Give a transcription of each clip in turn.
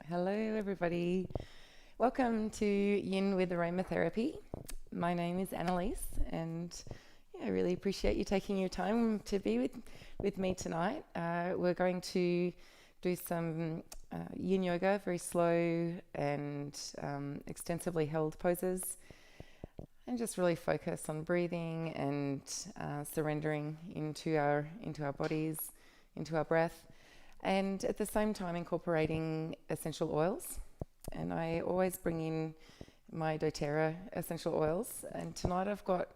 Hello, everybody. Welcome to Yin with Aromatherapy. My name is Annalise, and I really appreciate you taking your time to be with me tonight. We're going to do some Yin yoga, very slow and extensively held poses, and just really focus on breathing and surrendering into our bodies, into our breath, and at the same time incorporating essential oils. And I always bring in my doTERRA essential oils, and tonight I've got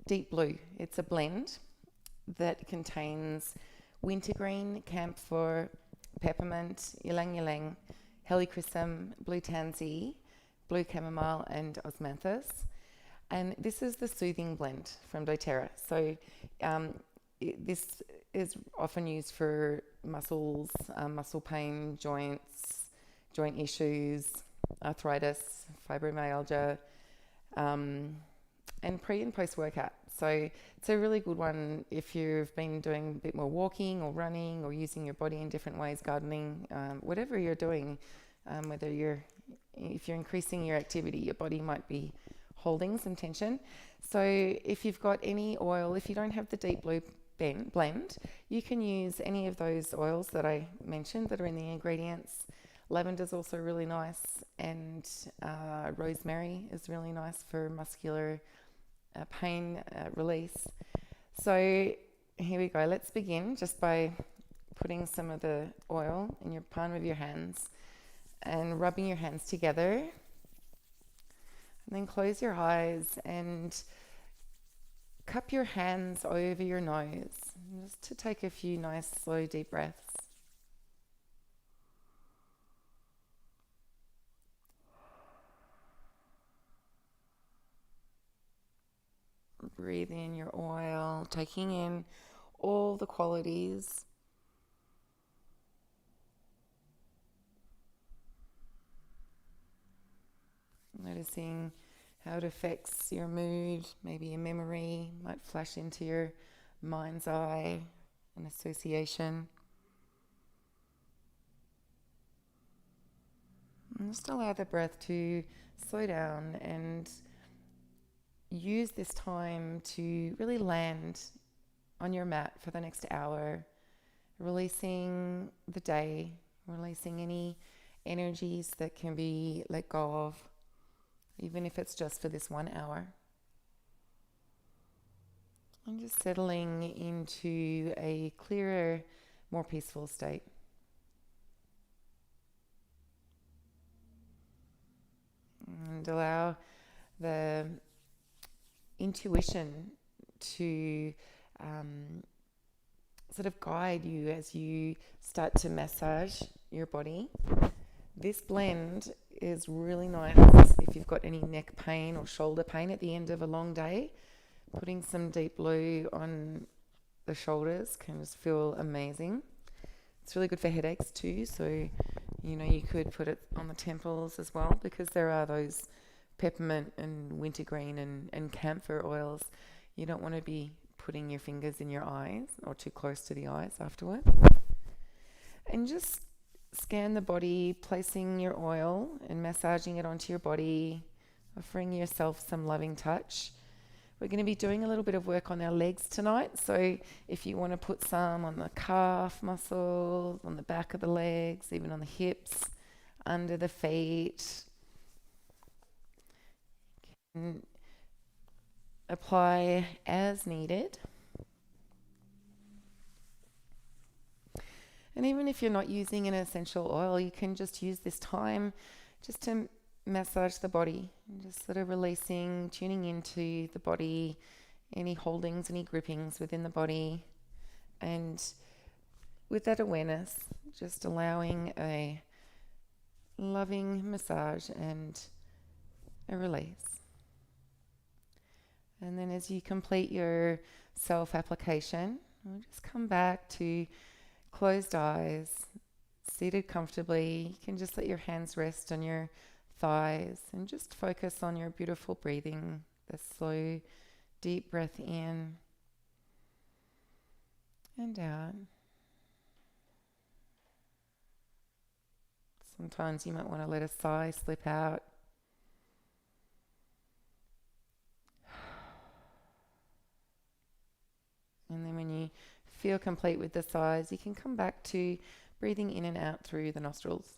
Deep Blue. It's a blend that contains wintergreen, camphor, peppermint, ylang ylang, helichrysum, blue tansy, blue chamomile, and osmanthus. And this is the soothing blend from doTERRA. So this is often used for muscles, muscle pain, joints, joint issues, arthritis, fibromyalgia, and pre and post workout. So it's a really good one if you've been doing a bit more walking or running or using your body in different ways, gardening, whatever you're doing, if you're increasing your activity, your body might be holding some tension. So if you've got any oil, if you don't have the Deep Blue blend, you can use any of those oils that I mentioned that are in the ingredients. Lavender is also really nice, and rosemary is really nice for muscular pain release. So here we go. Let's begin just by putting some of the oil in your palm of your hands and rubbing your hands together. And then close your eyes and cup your hands over your nose, just to take a few nice, slow, deep breaths. Breathe in your oil, taking in all the qualities. Noticing how it affects your mood. Maybe a memory might flash into your mind's eye, an association. And just allow the breath to slow down and use this time to really land on your mat for the next hour, releasing the day, releasing any energies that can be let go of, even if it's just for this 1 hour. And just settling into a clearer, more peaceful state. And allow the intuition to sort of guide you as you start to massage your body. This blend is really nice if you've got any neck pain or shoulder pain at the end of a long day. Putting some Deep Blue on the shoulders can just feel amazing. It's really good for headaches too, so you could put it on the temples as well, because there are those peppermint and wintergreen and camphor oils. You don't want to be putting your fingers in your eyes or too close to the eyes afterwards. And just scan the body, placing your oil and massaging it onto your body, offering yourself some loving touch. We're going to be doing a little bit of work on our legs tonight, so if you want to put some on the calf muscles, on the back of the legs, even on the hips, under the feet, and apply as needed. And even if you're not using an essential oil, you can just use this time just to massage the body, and just sort of releasing, tuning into the body, any holdings, any grippings within the body. And with that awareness, just allowing a loving massage and a release. And then as you complete your self-application, we'll just come back to closed eyes, seated comfortably. You can just let your hands rest on your thighs and just focus on your beautiful breathing, the slow, deep breath in and out. Sometimes you might want to let a sigh slip out. And then when you feel complete with the sighs, you can come back to breathing in and out through the nostrils.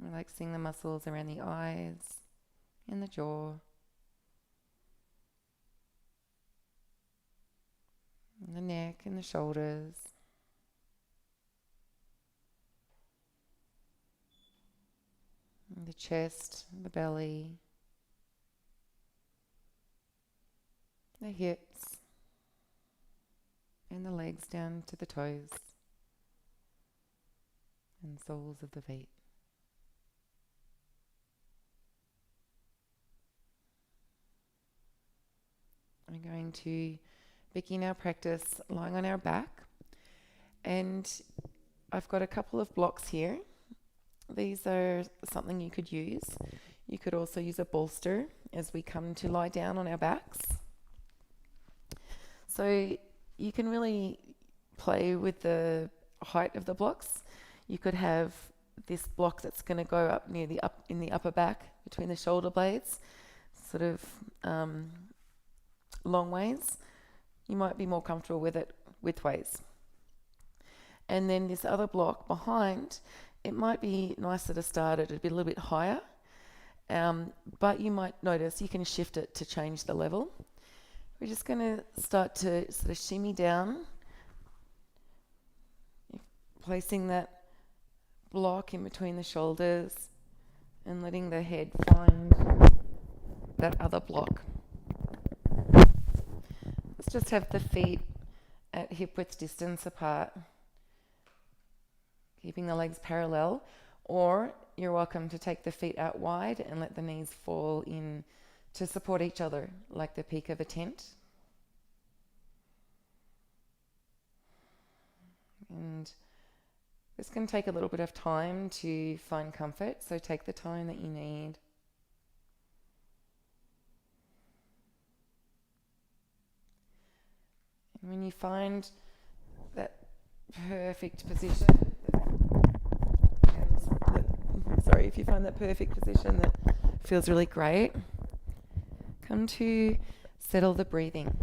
Relaxing the muscles around the eyes and the jaw. And the neck and the shoulders. And the chest, the belly. The hips. And the legs down to the toes. And soles of the feet. We're going to begin our practice lying on our back, and I've got a couple of blocks here. These are something you could use. You could also use a bolster as we come to lie down on our backs. So you can really play with the height of the blocks. You could have this block that's going to go up in the upper back between the shoulder blades, sort of long ways. You might be more comfortable with it widthways. And then this other block behind, it might be nicer to start it a little bit higher, but you might notice you can shift it to change the level. We're just going to start to sort of shimmy down, placing that block in between the shoulders and letting the head find that other block. Let's just have the feet at hip width distance apart, keeping the legs parallel, or you're welcome to take the feet out wide and let the knees fall in to support each other like the peak of a tent. And this can take a little bit of time to find comfort, so take the time that you need. And when you find that perfect position, if you find that perfect position that feels really great, come to settle the breathing,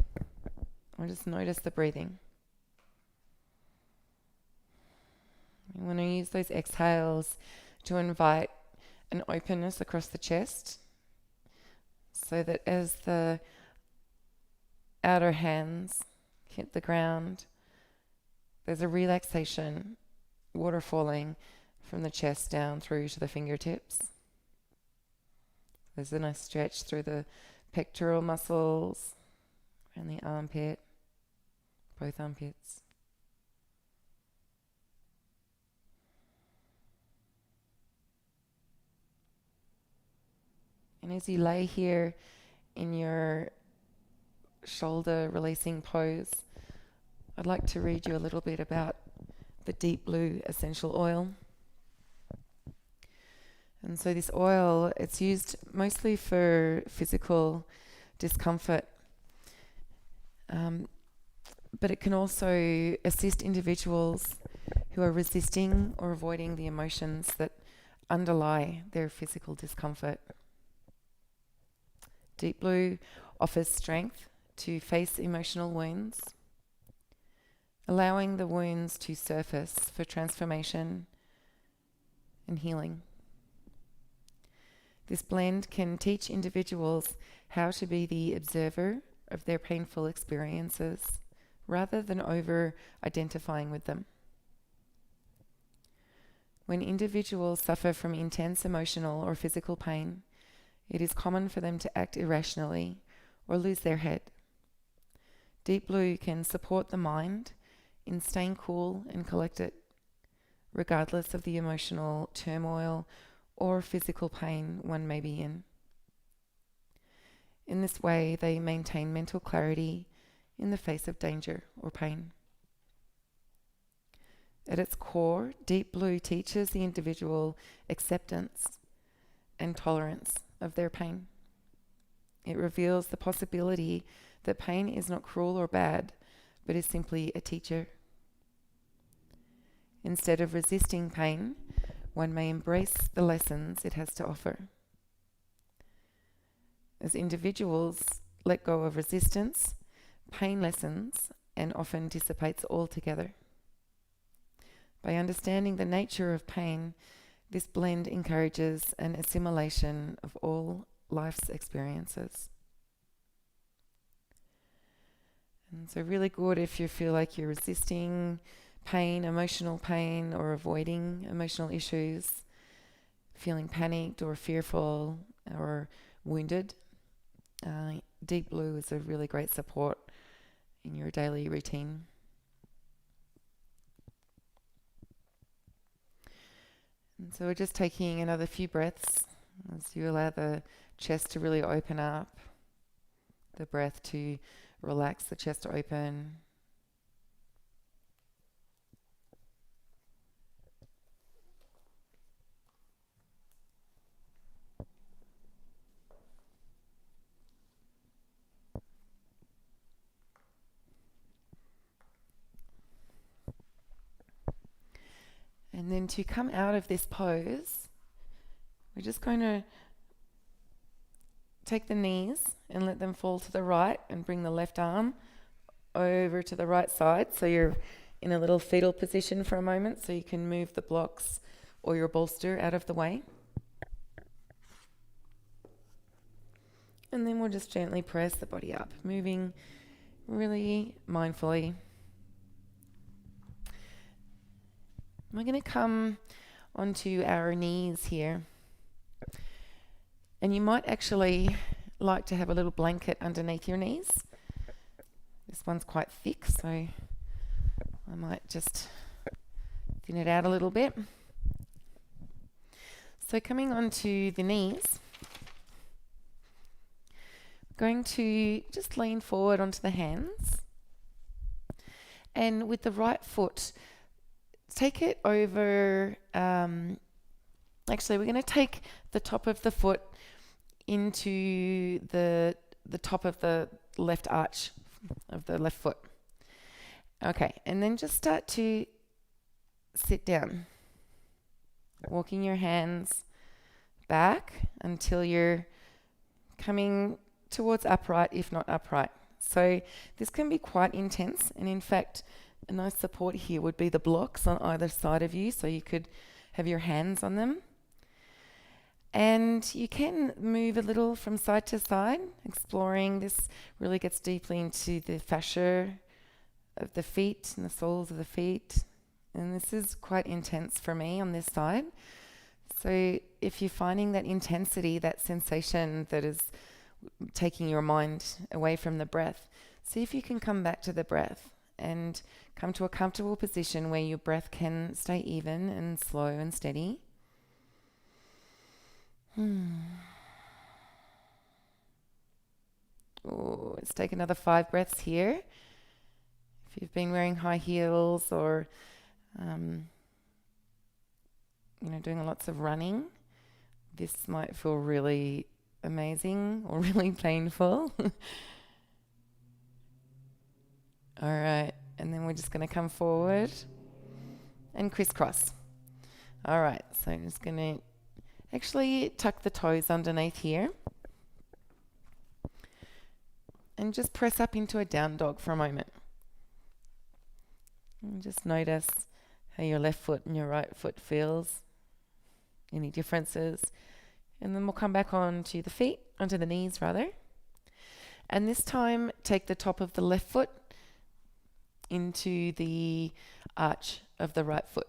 or just notice the breathing. You want to use those exhales to invite an openness across the chest, so that as the outer hands hit the ground, there's a relaxation, water falling from the chest down through to the fingertips. There's a nice stretch through the pectoral muscles and the armpit, both armpits. And as you lay here in your shoulder releasing pose, I'd like to read you a little bit about the deep blue essential oil. And so this oil, it's used mostly for physical discomfort, but it can also assist individuals who are resisting or avoiding the emotions that underlie their physical discomfort. Deep blue offers strength to face emotional wounds, allowing the wounds to surface for transformation and healing. This blend can teach individuals how to be the observer of their painful experiences rather than over-identifying with them. When individuals suffer from intense emotional or physical pain, it is common for them to act irrationally or lose their head. Deep blue can support the mind in staying cool and collected, regardless of the emotional turmoil or physical pain one may be in. In this way, they maintain mental clarity in the face of danger or pain. At its core, deep blue teaches the individual acceptance and tolerance of their pain. It reveals the possibility that pain is not cruel or bad, but is simply a teacher. Instead of resisting pain, one may embrace the lessons it has to offer. As individuals let go of resistance, pain lessens and often dissipates altogether. By understanding the nature of pain, this blend encourages an assimilation of all life's experiences. And so really good if you feel like you're resisting pain, emotional pain, or avoiding emotional issues, feeling panicked or fearful or wounded. Deep blue is a really great support in your daily routine. And so we're just taking another few breaths as you allow the chest to really open up, the breath to relax the chest to open. And then to come out of this pose, we're just going to take the knees and let them fall to the right and bring the left arm over to the right side. So you're in a little fetal position for a moment so you can move the blocks or your bolster out of the way. And then we'll just gently press the body up, moving really mindfully. We're going to come onto our knees here. And you might actually like to have a little blanket underneath your knees. This one's quite thick, so I might just thin it out a little bit. So coming onto the knees, going to just lean forward onto the hands. And with the right foot, take it over, actually we're going to take the top of the foot into the top of the left arch of the left foot. Okay, and then just start to sit down, walking your hands back until you're coming towards upright, if not upright. So this can be quite intense, and in fact, a nice support here would be the blocks on either side of you, so you could have your hands on them. And you can move a little from side to side, exploring. This really gets deeply into the fascia of the feet and the soles of the feet. And this is quite intense for me on this side. So if you're finding that intensity, that sensation that is taking your mind away from the breath, see if you can come back to the breath and come to a comfortable position where your breath can stay even and slow and steady. Oh, let's take another 5 breaths here. If you've been wearing high heels or doing lots of running, this might feel really amazing or really painful. All right, and then we're just going to come forward and crisscross. All right, so I'm just going to actually tuck the toes underneath here and just press up into a down dog for a moment. And just notice how your left foot and your right foot feels, any differences. And then we'll come back onto the feet, onto the knees rather. And this time, take the top of the left foot into the arch of the right foot.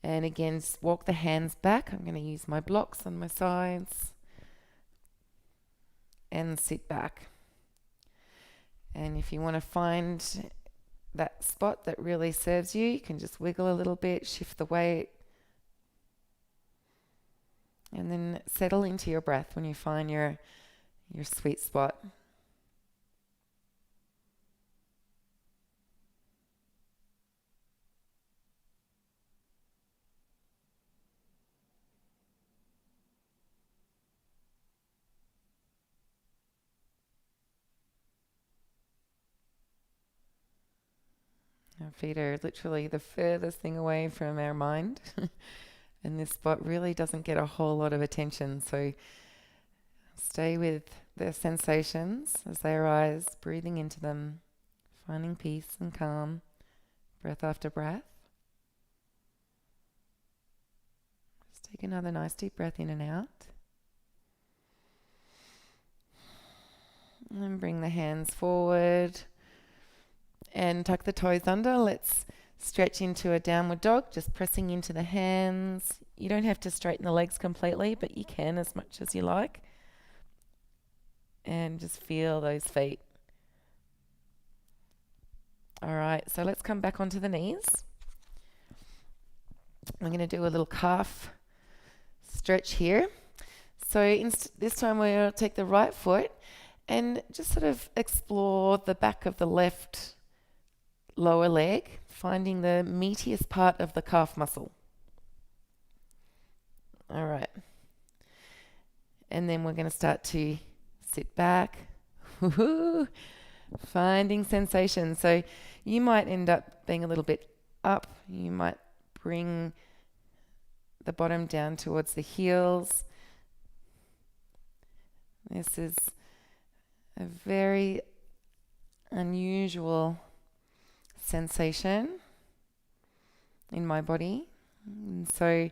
And again, walk the hands back. I'm going to use my blocks on my sides. And sit back. And if you want to find that spot that really serves you, you can just wiggle a little bit, shift the weight. And then settle into your breath when you find your sweet spot. Our feet are literally the furthest thing away from our mind. And this spot really doesn't get a whole lot of attention. So stay with the sensations as they arise, breathing into them, finding peace and calm, breath after breath. Just take another nice deep breath in and out. And bring the hands forward and tuck the toes under. Let's stretch into a downward dog, just pressing into the hands. You don't have to straighten the legs completely, but you can as much as you like. And just feel those feet. All right, so let's come back onto the knees. I'm going to do a little calf stretch here. So this time we'll take the right foot and just sort of explore the back of the left lower leg, finding the meatiest part of the calf muscle. All right. And then we're going to start to sit back, finding sensation. So you might end up being a little bit up. You might bring the bottom down towards the heels. This is a very unusual sensation in my body. And so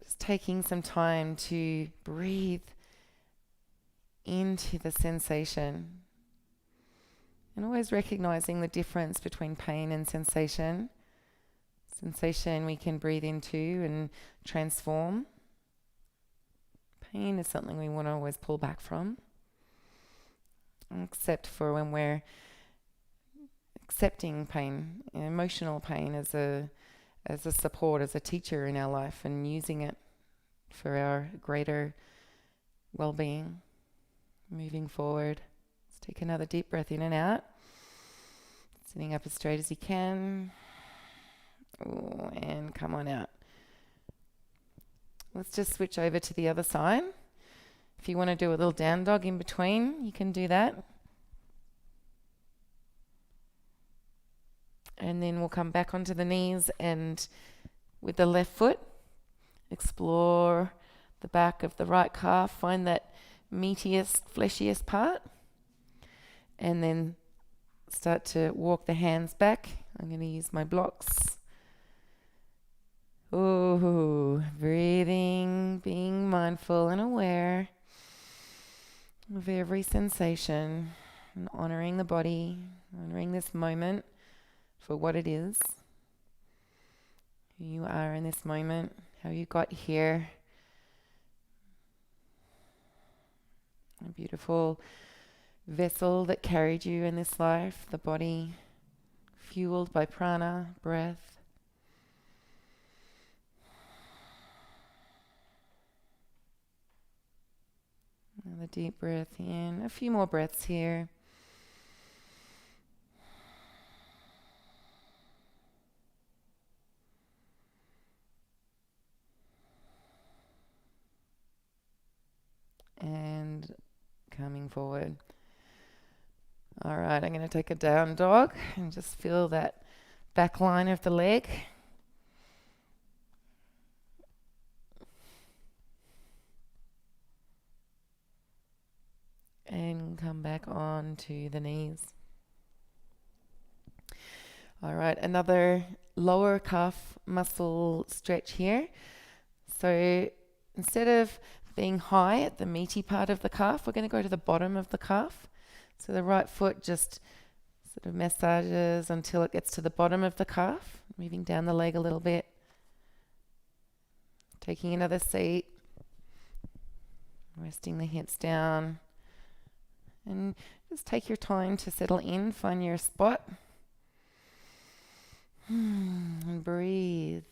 just taking some time to breathe into the sensation and always recognizing the difference between pain and sensation. Sensation we can breathe into and transform. Pain is something we want to always pull back from, except for when we're accepting pain, emotional pain as a support, as a teacher in our life, and using it for our greater well-being. Moving forward. Let's take another deep breath in and out. Sitting up as straight as you can. Ooh, and come on out. Let's just switch over to the other side. If you want to do a little down dog in between, you can do that. And then we'll come back onto the knees and with the left foot, explore the back of the right calf. Find that meatiest, fleshiest part. And then start to walk the hands back. I'm going to use my blocks. Ooh, breathing, being mindful and aware of every sensation and honoring the body, honoring this moment for what it is, who you are in this moment, how you got here. A beautiful vessel that carried you in this life, the body fueled by prana, breath. Another deep breath in. A few more breaths here. And coming forward. All right, I'm going to take a down dog and just feel that back line of the leg. And come back on to the knees. All right, another lower calf muscle stretch here. So instead of being high at the meaty part of the calf, we're going to go to the bottom of the calf. So the right foot just sort of massages until it gets to the bottom of the calf, moving down the leg a little bit. Taking another seat, resting the hips down. And just take your time to settle in, find your spot. And breathe.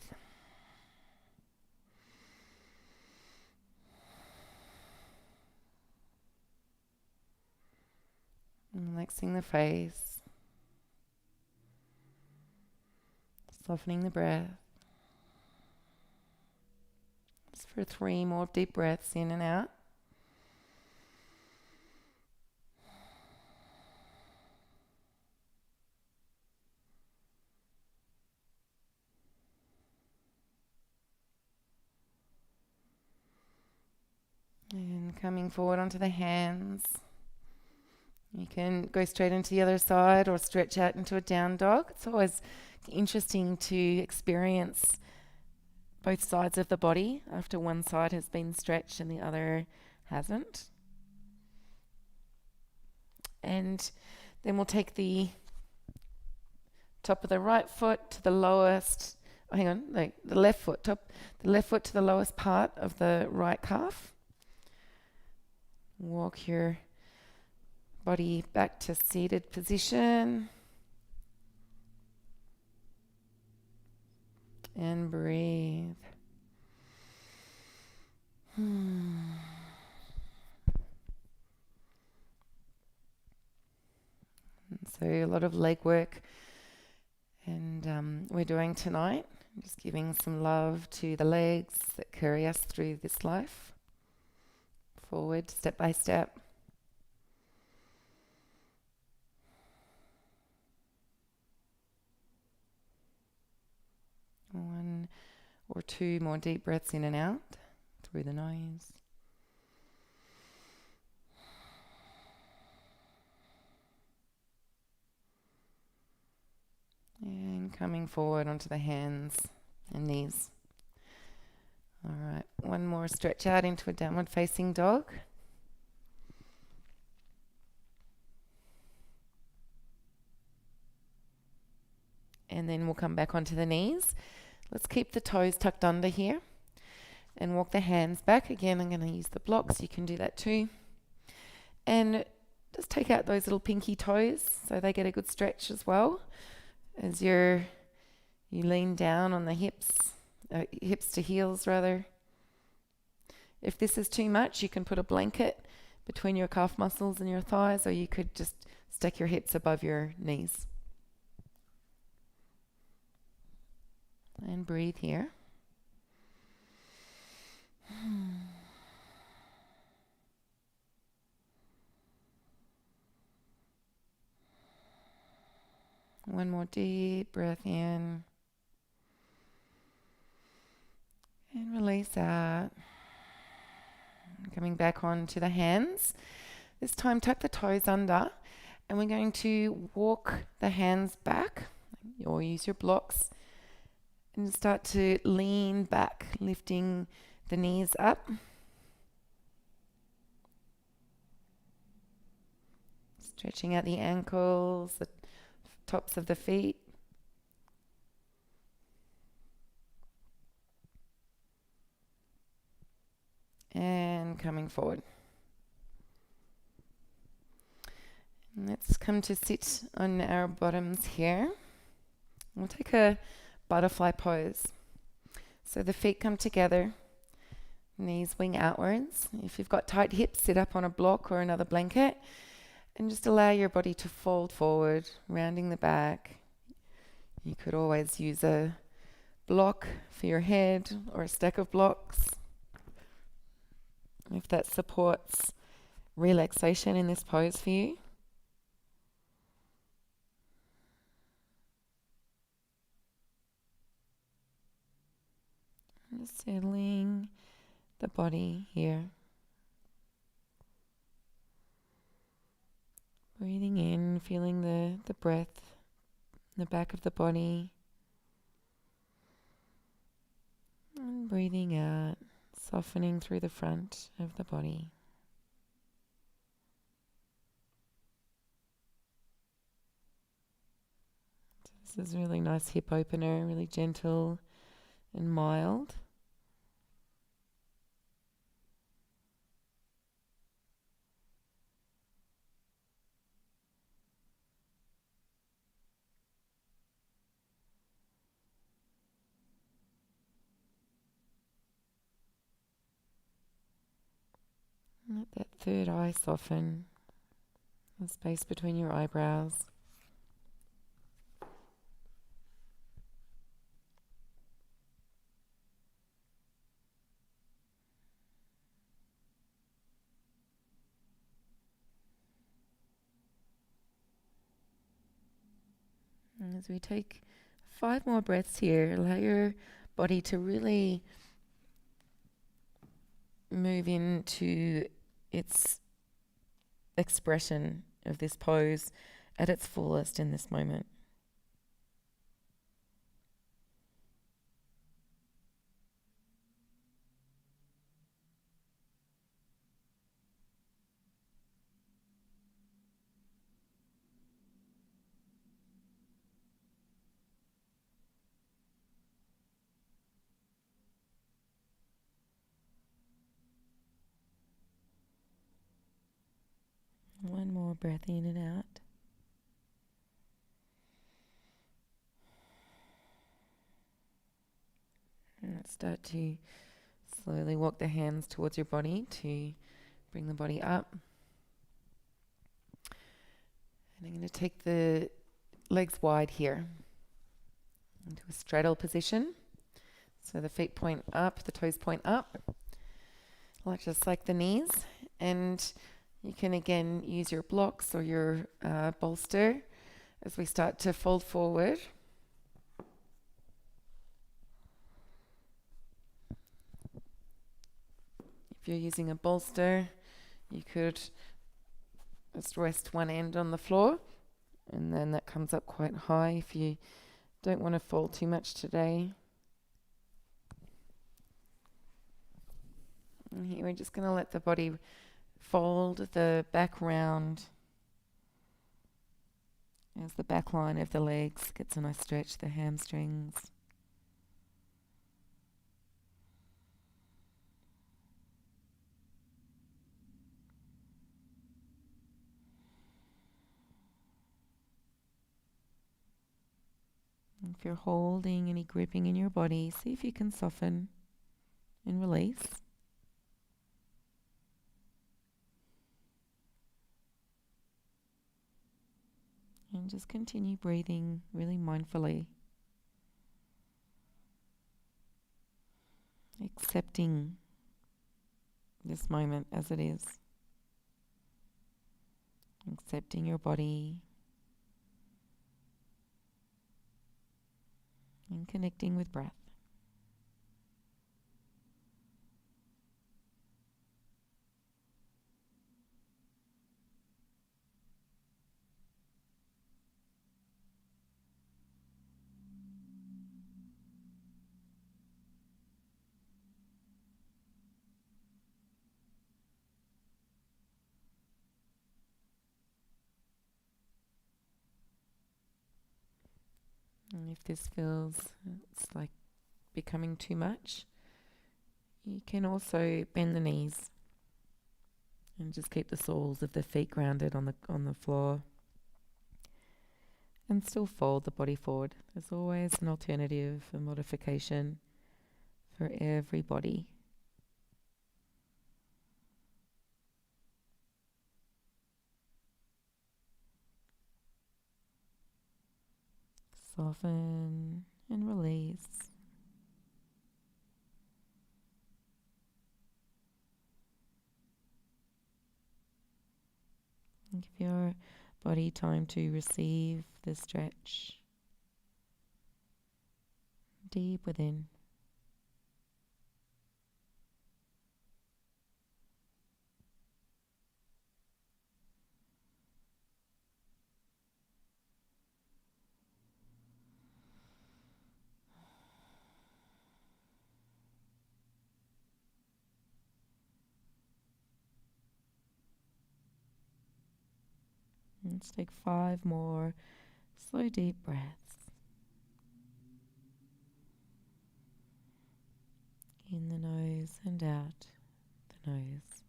Relaxing the face. Softening the breath. Just for 3 more deep breaths in and out. And coming forward onto the hands. You can go straight into the other side or stretch out into a down dog. It's always interesting to experience both sides of the body after one side has been stretched and the other hasn't. And then we'll take the top of the right foot to the lowest, the left foot, the left foot to the lowest part of the right calf. Walk your body back to seated position. And breathe. So a lot of leg work and we're doing tonight. Just giving some love to the legs that carry us through this life. Forward, step by step. One or two more deep breaths in and out through the nose. And coming forward onto the hands and knees. All right, one more stretch out into a downward facing dog. And then we'll come back onto the knees. Let's keep the toes tucked under here and walk the hands back. Again, I'm going to use the blocks. You can do that too. And just take out those little pinky toes so they get a good stretch as well. As you lean down on the hips to heels rather. If this is too much, you can put a blanket between your calf muscles and your thighs, or you could just stack your hips above your knees. And breathe here. One more deep breath in. And release out. Coming back onto the hands. This time tuck the toes under and we're going to walk the hands back or use your blocks and start to lean back, lifting the knees up. Stretching out the ankles, the tops of the feet. And coming forward. And let's come to sit on our bottoms here. We'll take a butterfly pose. So the feet come together, knees wing outwards. If you've got tight hips, sit up on a block or another blanket and just allow your body to fold forward, rounding the back. You could always use a block for your head or a stack of blocks if that supports relaxation in this pose for you. Just settling the body here. Breathing in, feeling the breath in the back of the body. And breathing out, softening through the front of the body. So this is a really nice hip opener, really gentle and mild. Let that third eye soften, the space between your eyebrows. And as we take 5 more breaths here, allow your body to really move into its expression of this pose at its fullest in this moment. One more breath in and out. And let's start to slowly walk the hands towards your body to bring the body up. And I'm going to take the legs wide here into a straddle position. So the feet point up, the toes point up, just like the knees. And you can again use your blocks or your bolster as we start to fold forward. If you're using a bolster, you could just rest one end on the floor, and then that comes up quite high if you don't want to fold too much today. And here we're just going to let the body fold the back round as the back line of the legs gets a nice stretch, the hamstrings. If you're holding any gripping in your body, see if you can soften and release. And just continue breathing really mindfully. Accepting this moment as it is. Accepting your body. And connecting with breath. And if this feels it's like becoming too much, you can also bend the knees and just keep the soles of the feet grounded on the floor, and still fold the body forward. There's always an alternative, a modification for every body. Soften and release. And give your body time to receive the stretch deep within. Let's take 5 more slow, deep breaths. In the nose and out the nose.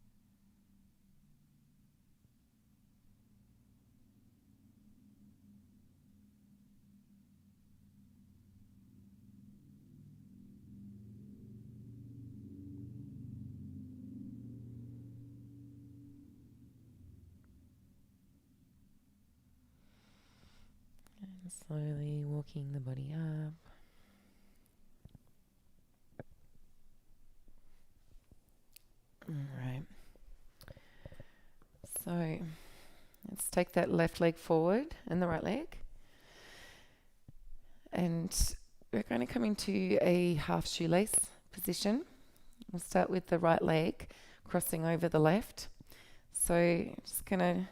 And slowly walking the body up. Alright. So let's take that left leg forward and the right leg. And we're going to come into a half shoelace position. We'll start with the right leg crossing over the left. So just going to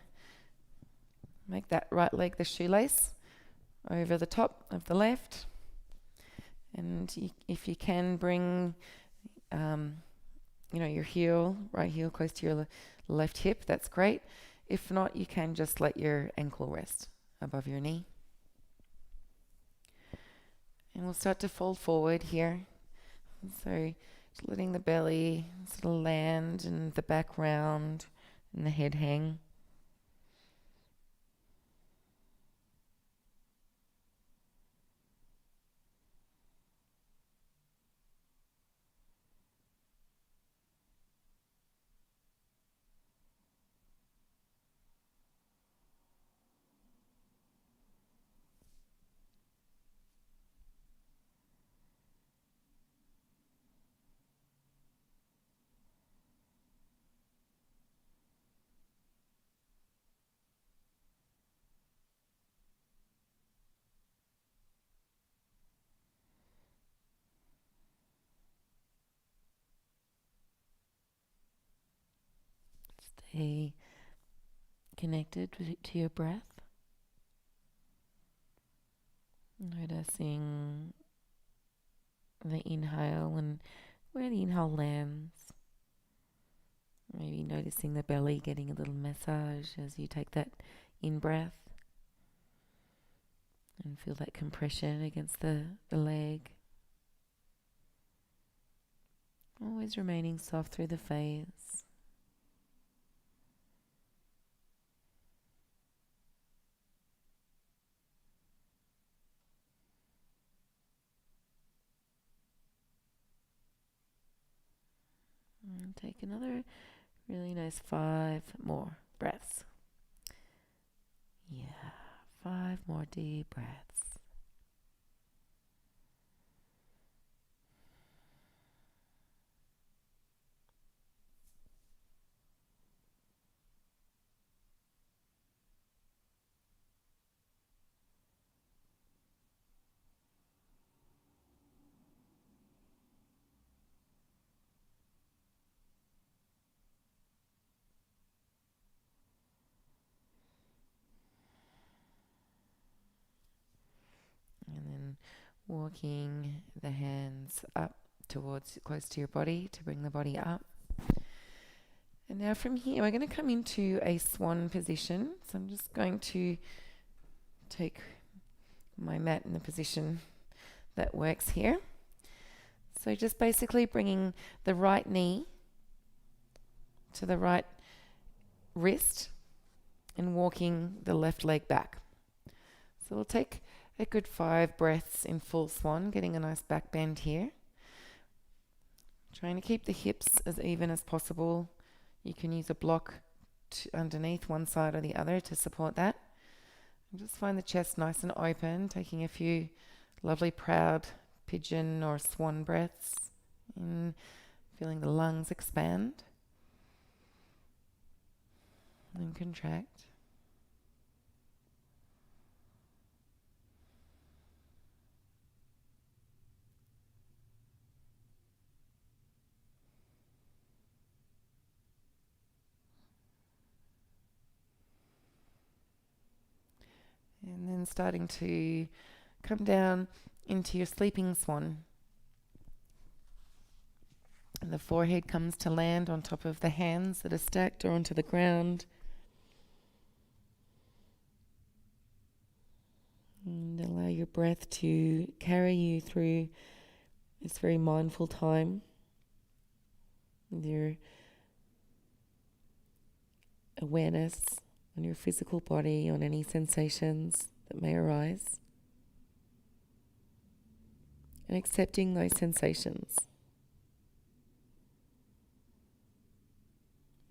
make that right leg the shoelace over the top of the left. And if you can bring, your heel, right heel close to your left hip, that's great. If not, you can just let your ankle rest above your knee. And we'll start to fold forward here. So just letting the belly sort of land and the back round and the head hang. Stay connected to your breath. Noticing the inhale and where the inhale lands. Maybe noticing the belly getting a little massage as you take that in-breath. And feel that compression against the leg. Always remaining soft through the face. And take another really nice 5 more breaths. Yeah, 5 more deep breaths. And then walking the hands up towards close to your body to bring the body up. And now from here, we're going to come into a swan position. So I'm just going to take my mat in the position that works here. So just basically bringing the right knee to the right wrist and walking the left leg back. So we'll take a good 5 breaths in full swan, getting a nice back bend here. Trying to keep the hips as even as possible. You can use a block underneath one side or the other to support that. And just find the chest nice and open, taking a few lovely proud pigeon or swan breaths and feeling the lungs expand and contract. And then starting to come down into your sleeping swan. And the forehead comes to land on top of the hands that are stacked or onto the ground. And allow your breath to carry you through this very mindful time with your awareness on your physical body, on any sensations that may arise, and accepting those sensations.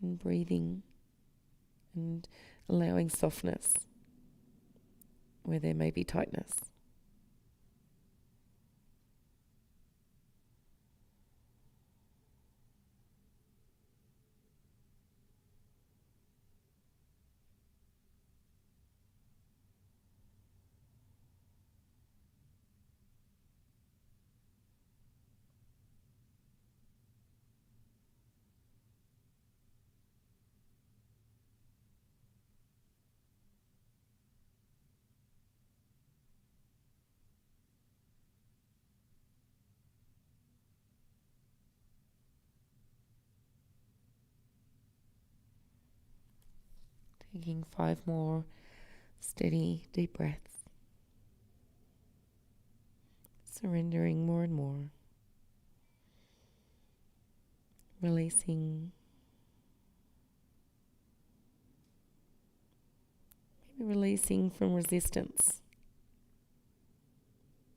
And breathing and allowing softness where there may be tightness. Taking 5 more steady, deep breaths. Surrendering more and more. Releasing. Maybe releasing from resistance.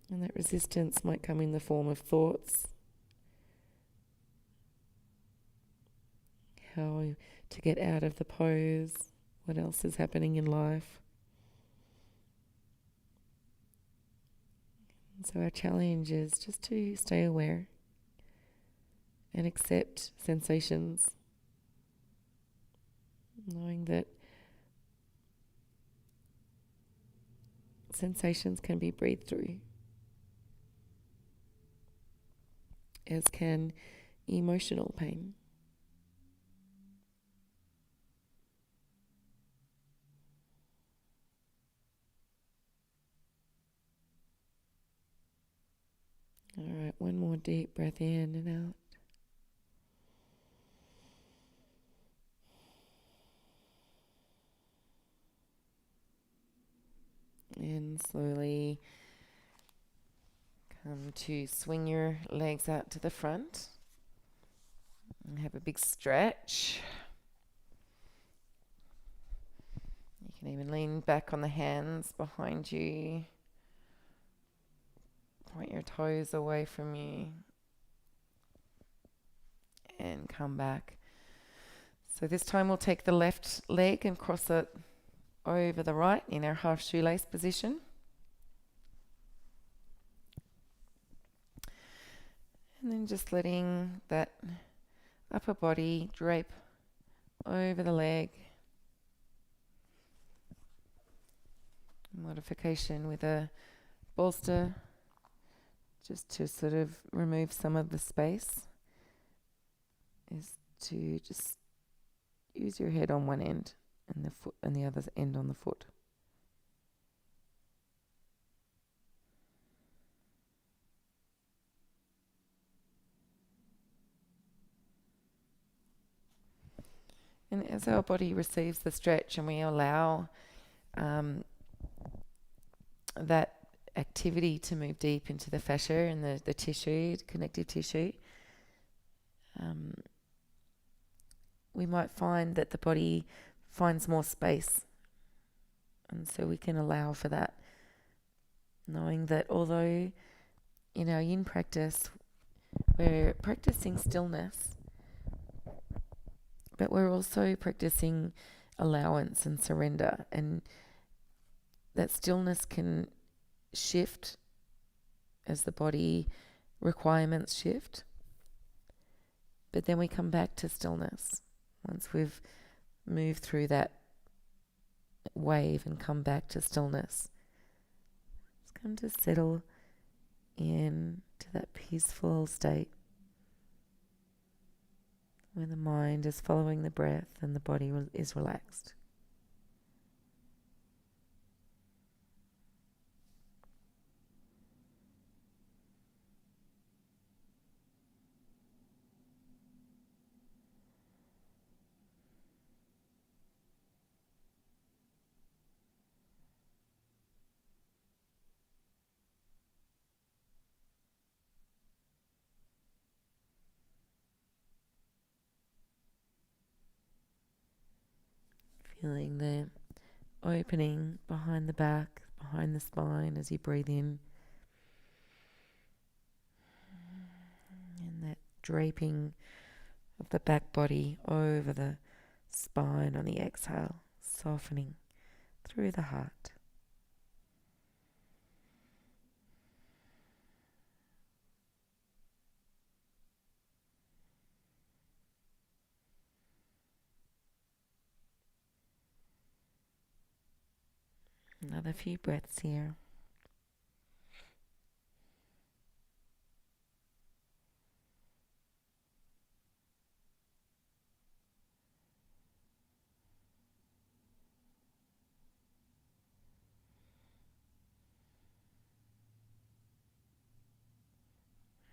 And that resistance might come in the form of thoughts. How to get out of the pose. What else is happening in life. And so our challenge is just to stay aware and accept sensations. Knowing that sensations can be breathed through, as can emotional pain. All right, one more deep breath in and out. And slowly come to swing your legs out to the front and have a big stretch. You can even lean back on the hands behind you. Point your toes away from you and come back. So this time we'll take the left leg and cross it over the right in our half shoelace position. And then just letting that upper body drape over the leg. Modification with a bolster just to sort of remove some of the space is to just use your head on one end and the foot and the other end on the foot. And as our body receives the stretch and we allow that activity to move deep into the fascia and the tissue, connective tissue, we might find that the body finds more space. And so we can allow for that, knowing that although in our yin practice we're practicing stillness, but we're also practicing allowance and surrender, and that stillness can shift as the body requirements shift, but then we come back to stillness once we've moved through that wave and come back to stillness. It's come to settle in to that peaceful state where the mind is following the breath and the body is relaxed. Feeling the opening behind the back, behind the spine as you breathe in. And that draping of the back body over the spine on the exhale, softening through the heart. Another few breaths here.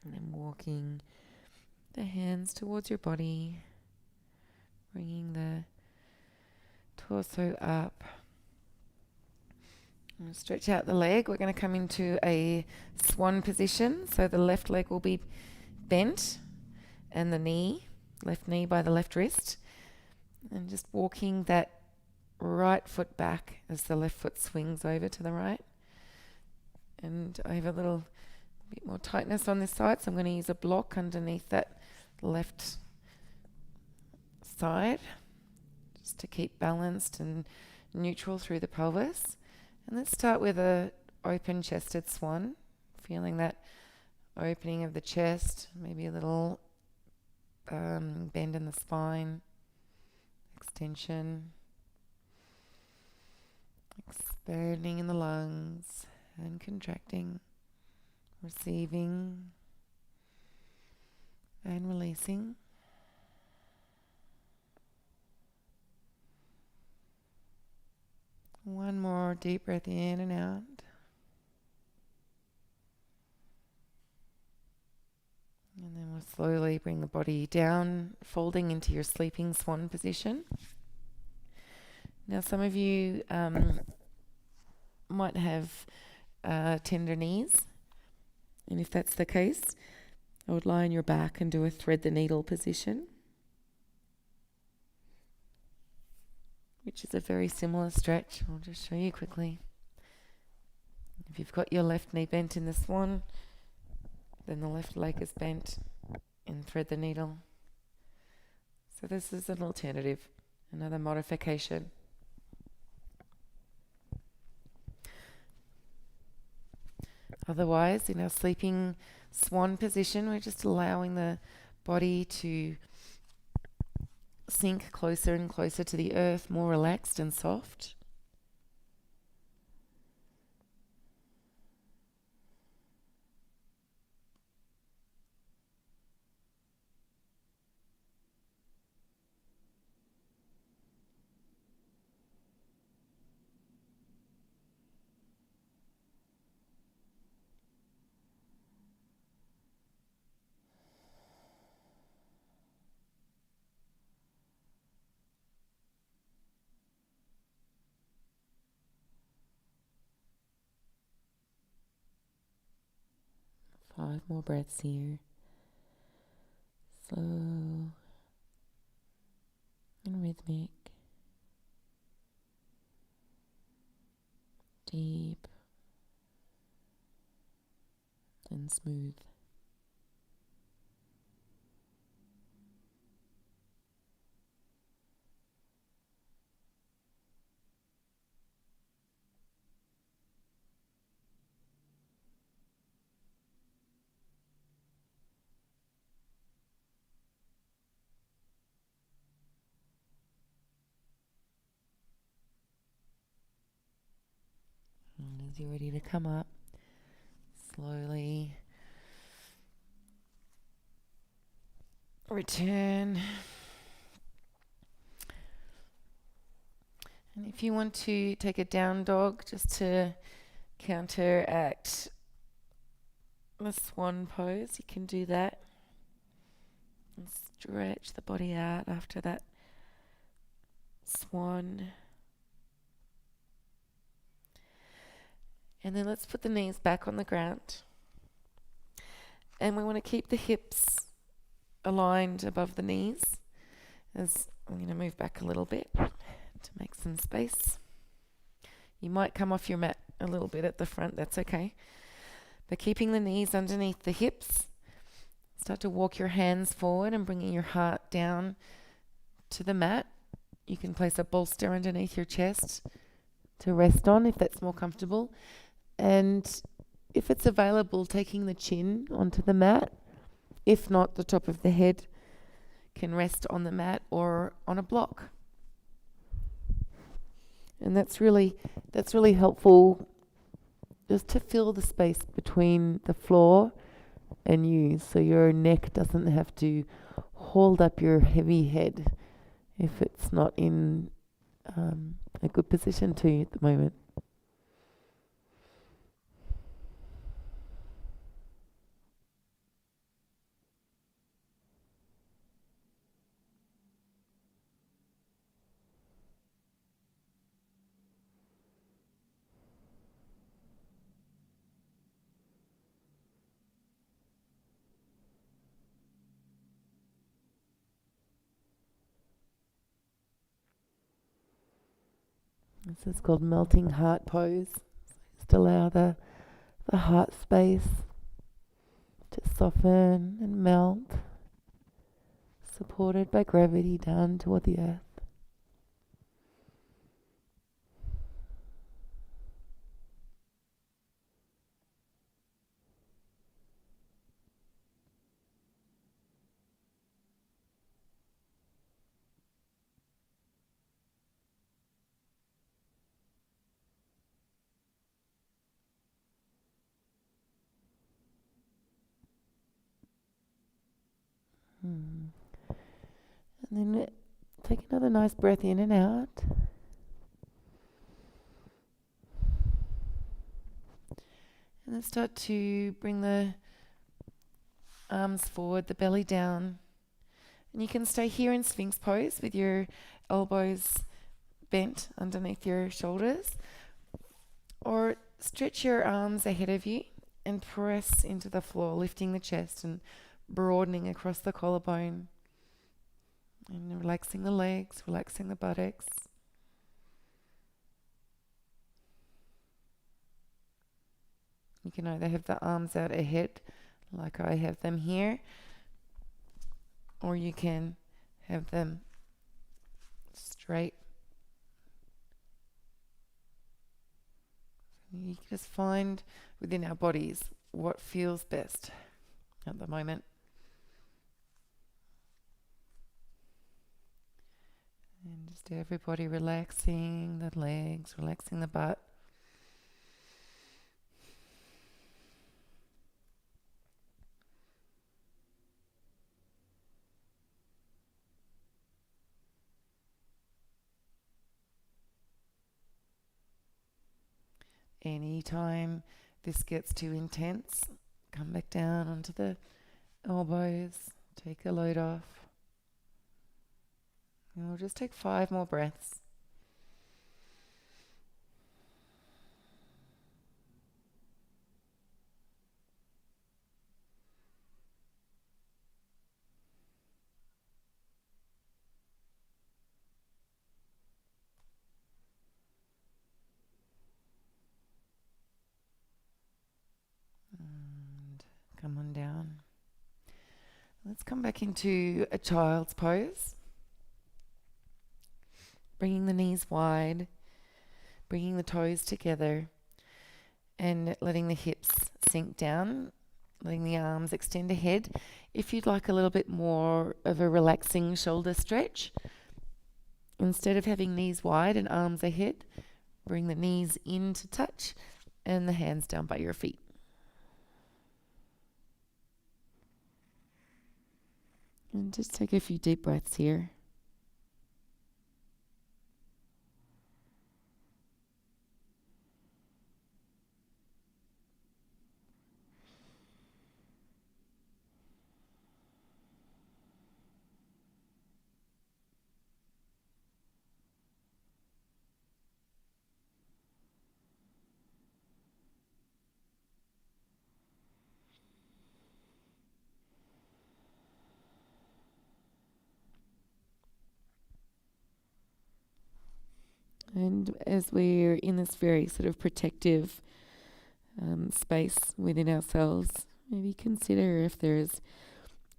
And then walking the hands towards your body, bringing the torso up. I'm going to stretch out the leg. We're going to come into a swan position. So the left leg will be bent and the knee, left knee by the left wrist. And just walking that right foot back as the left foot swings over to the right. And I have a little bit more tightness on this side, so I'm going to use a block underneath that left side just to keep balanced and neutral through the pelvis. And let's start with a open-chested swan, feeling that opening of the chest, maybe a little bend in the spine, extension, expanding in the lungs and contracting, receiving and releasing. One more deep breath in and out. And then we'll slowly bring the body down, folding into your sleeping swan position. Now, some of you might have tender knees. And if that's the case, I would lie on your back and do a thread the needle position, which is a very similar stretch. I'll just show you quickly. If you've got your left knee bent in the swan, then the left leg is bent and thread the needle. So this is an alternative, another modification. Otherwise, in our sleeping swan position, we're just allowing the body to sink closer and closer to the earth, more relaxed and soft. Five more breaths here. Slow and rhythmic. Deep and smooth. And as you're ready to come up, slowly return. And if you want to take a down dog just to counteract the swan pose, you can do that. And stretch the body out after that swan. And then let's put the knees back on the ground. And we want to keep the hips aligned above the knees. As I'm going to move back a little bit to make some space. You might come off your mat a little bit at the front, that's okay. But keeping the knees underneath the hips. Start to walk your hands forward and bringing your heart down to the mat. You can place a bolster underneath your chest to rest on if that's more comfortable. And if it's available, taking the chin onto the mat. If not, the top of the head can rest on the mat or on a block. And that's really helpful just to fill the space between the floor and you, so your neck doesn't have to hold up your heavy head if it's not in a good position to you at the moment. This is called melting heart pose. Just allow the heart space to soften and melt, supported by gravity down toward the earth. And then take another nice breath in and out. And then start to bring the arms forward, the belly down. And you can stay here in Sphinx pose with your elbows bent underneath your shoulders. Or stretch your arms ahead of you and press into the floor, lifting the chest and broadening across the collarbone. And relaxing the legs, relaxing the buttocks. You can either have the arms out ahead, like I have them here, or you can have them straight. You can just find within our bodies what feels best at the moment. And just everybody relaxing the legs, relaxing the butt. Anytime this gets too intense, come back down onto the elbows, take a load off. And we'll just take 5 more breaths. And come on down. Let's come back into a child's pose. Bringing the knees wide, bringing the toes together, and letting the hips sink down, letting the arms extend ahead. If you'd like a little bit more of a relaxing shoulder stretch, instead of having knees wide and arms ahead, bring the knees in to touch and the hands down by your feet. And just take a few deep breaths here. And as we're in this very sort of protective space within ourselves, maybe consider if there's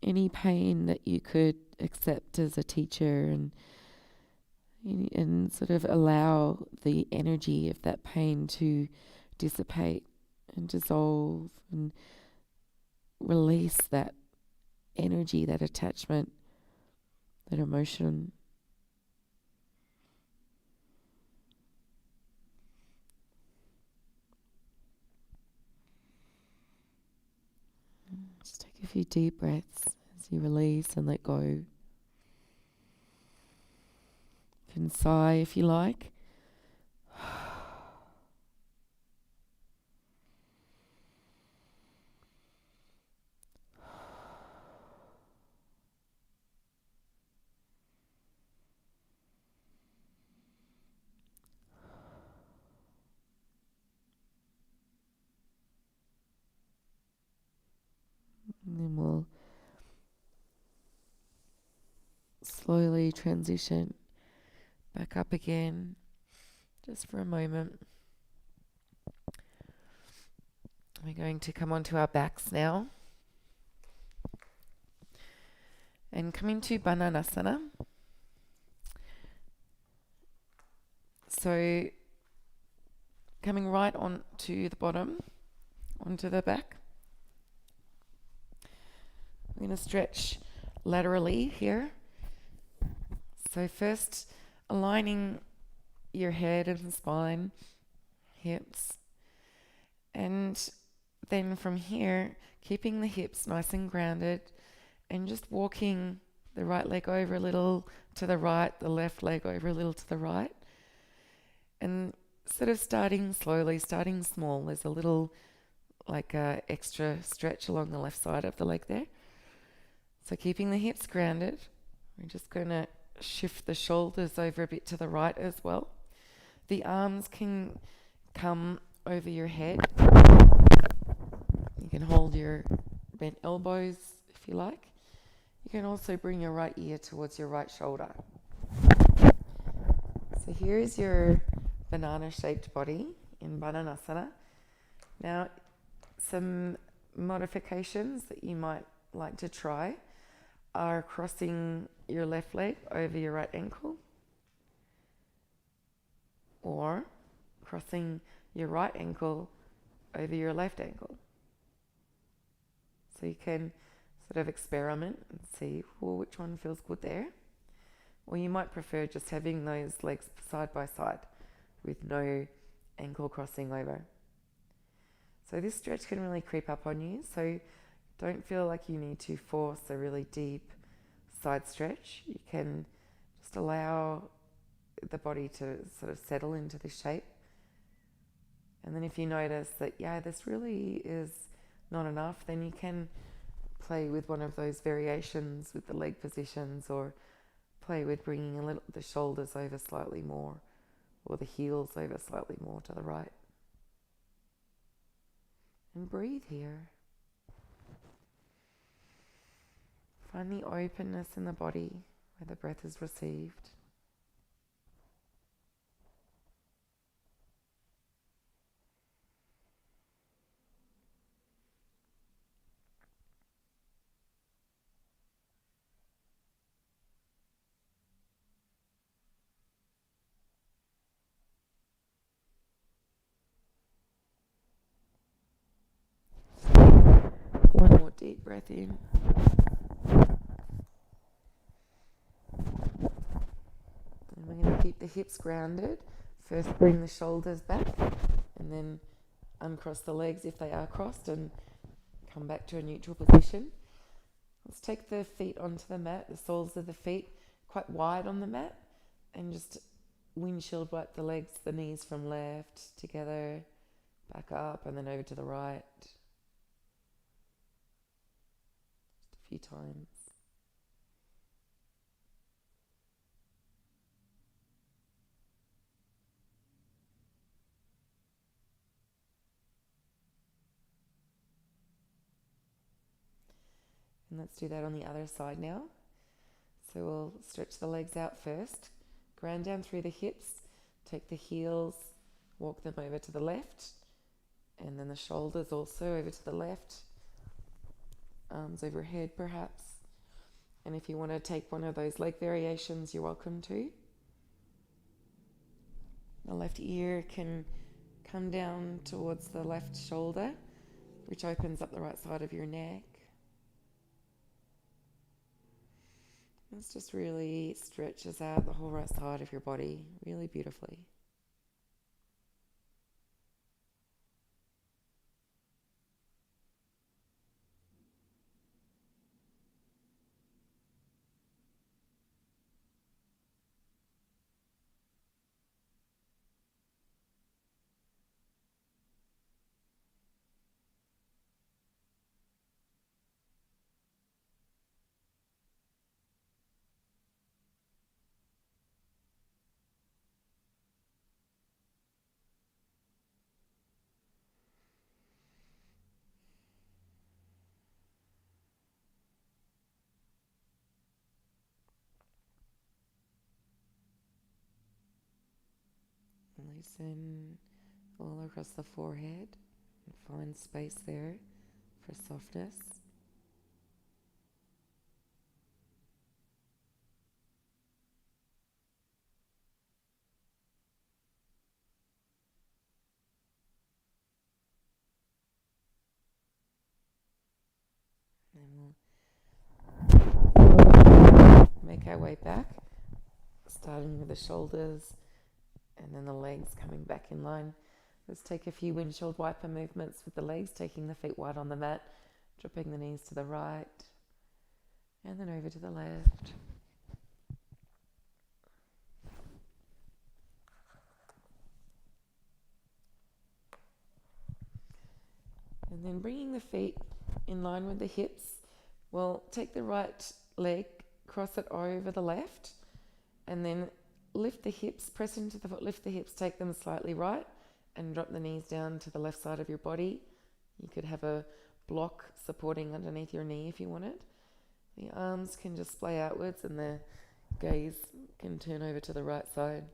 any pain that you could accept as a teacher and sort of allow the energy of that pain to dissipate and dissolve and release that energy, that attachment, that emotion. Just take a few deep breaths as you release and let go. You can sigh if you like. And then we'll slowly transition back up again. just for a moment. We're going to come onto our backs now. And coming to Bananasana. So coming right on to the bottom, onto the back. We're going to stretch laterally here. So first aligning your head and spine, hips, and then from here keeping the hips nice and grounded and just walking the right leg over a little to the right, the left leg over a little to the right, and sort of starting slowly, starting small. There's a little like extra stretch along the left side of the leg there. So keeping the hips grounded, we're just going to shift the shoulders over a bit to the right as well. The arms can come over your head. You can hold your bent elbows if you like. You can also bring your right ear towards your right shoulder. So here's your banana-shaped body in Bananasana. Now, some modifications that you might like to try are crossing your left leg over your right ankle, or crossing your right ankle over your left ankle. So you can sort of experiment and see which one feels good there. Or you might prefer just having those legs side by side with no ankle crossing over. So this stretch can really creep up on you, so don't feel like you need to force a really deep side stretch. You can just allow the body to sort of settle into this shape. And then if you notice that, this really is not enough, then you can play with one of those variations with the leg positions, or play with bringing the shoulders over slightly more, or the heels over slightly more to the right. And breathe here. Find the openness in the body where the breath is received. One more deep breath in. And we're going to keep the hips grounded. First bring the shoulders back, and then uncross the legs if they are crossed and come back to a neutral position. Let's take the feet onto the mat, the soles of the feet quite wide on the mat, and just windshield wipe the legs, the knees from left together, back up, and then over to the right. Just a few times. And let's do that on the other side now. So we'll stretch the legs out first, ground down through the hips, take the heels, walk them over to the left, and then the shoulders also over to the left, arms overhead perhaps. And if you want to take one of those leg variations, you're welcome to. The left ear can come down towards the left shoulder, which opens up the right side of your neck. This just really stretches out the whole right side of your body really beautifully. Loosen all across the forehead and find space there for softness. And we'll make our way back, starting with the shoulders and then the legs coming back in line. Let's take a few windshield wiper movements with the legs, taking the feet wide on the mat, dropping the knees to the right and then over to the left. And then bringing the feet in line with the hips, we'll take the right leg, cross it over the left, and then lift the hips, press into the foot, lift the hips, take them slightly right, and drop the knees down to the left side of your body. You could have a block supporting underneath your knee if you wanted. The arms can just splay outwards and the gaze can turn over to the right side.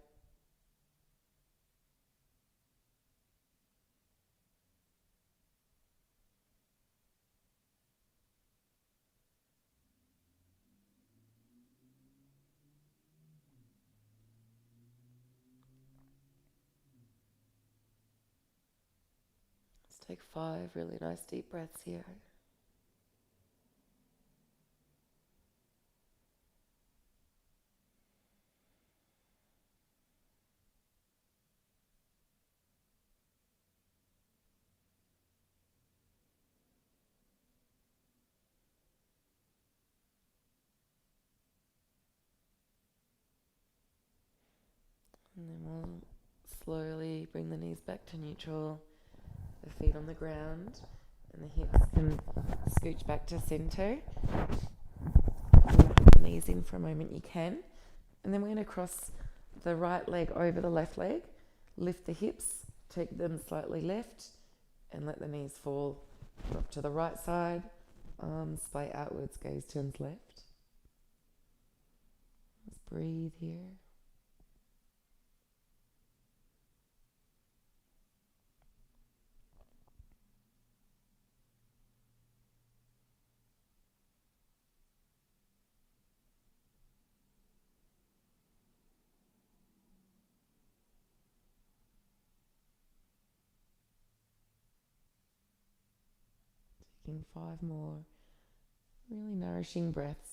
Let's take 5 really nice deep breaths here. And then we'll slowly bring the knees back to neutral, the feet on the ground, and the hips can scooch back to center. Put the knees in for a moment, you can. And then we're going to cross the right leg over the left leg, lift the hips, take them slightly left, and let the knees fall. Drop to the right side, arms splay outwards, gaze turns left. Let's breathe here. Taking 5 more really nourishing breaths.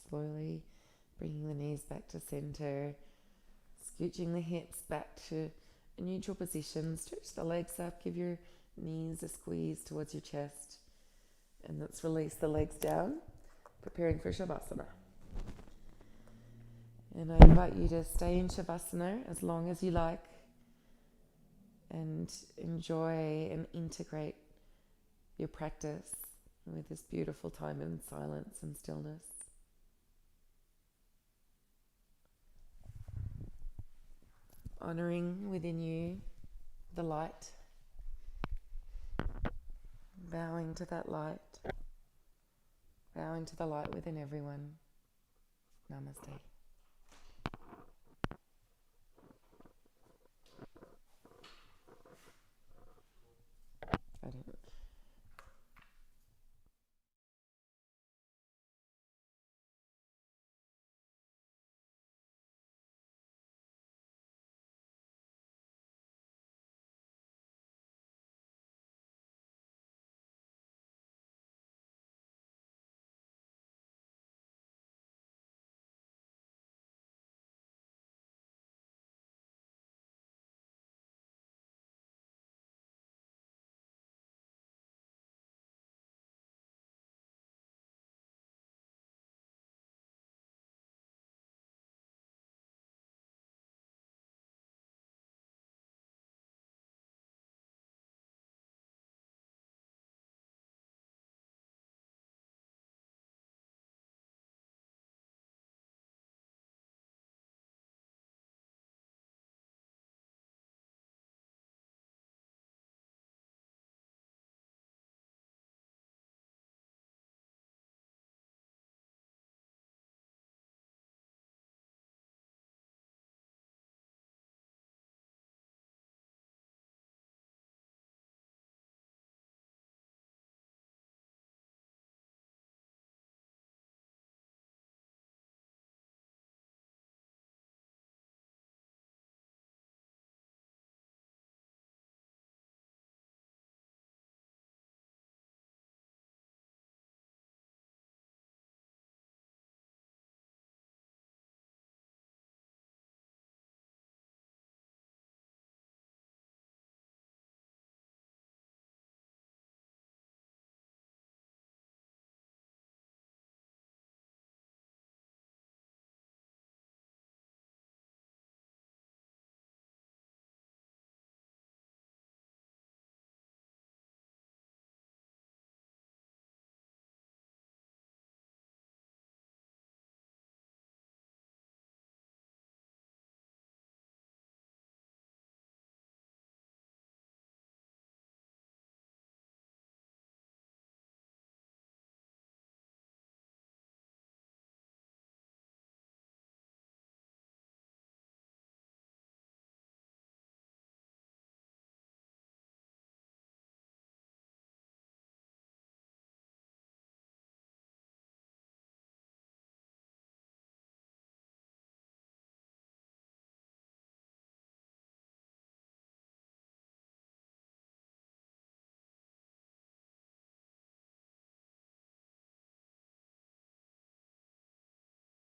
Slowly bringing the knees back to center, scooching the hips back to a neutral position. Stretch the legs up, give your knees a squeeze towards your chest, and let's release the legs down, preparing for Shavasana. And I invite you to stay in Shavasana as long as you like and enjoy and integrate your practice with this beautiful time in silence and stillness. Honoring within you the light, bowing to that light, bowing to the light within everyone. Namaste.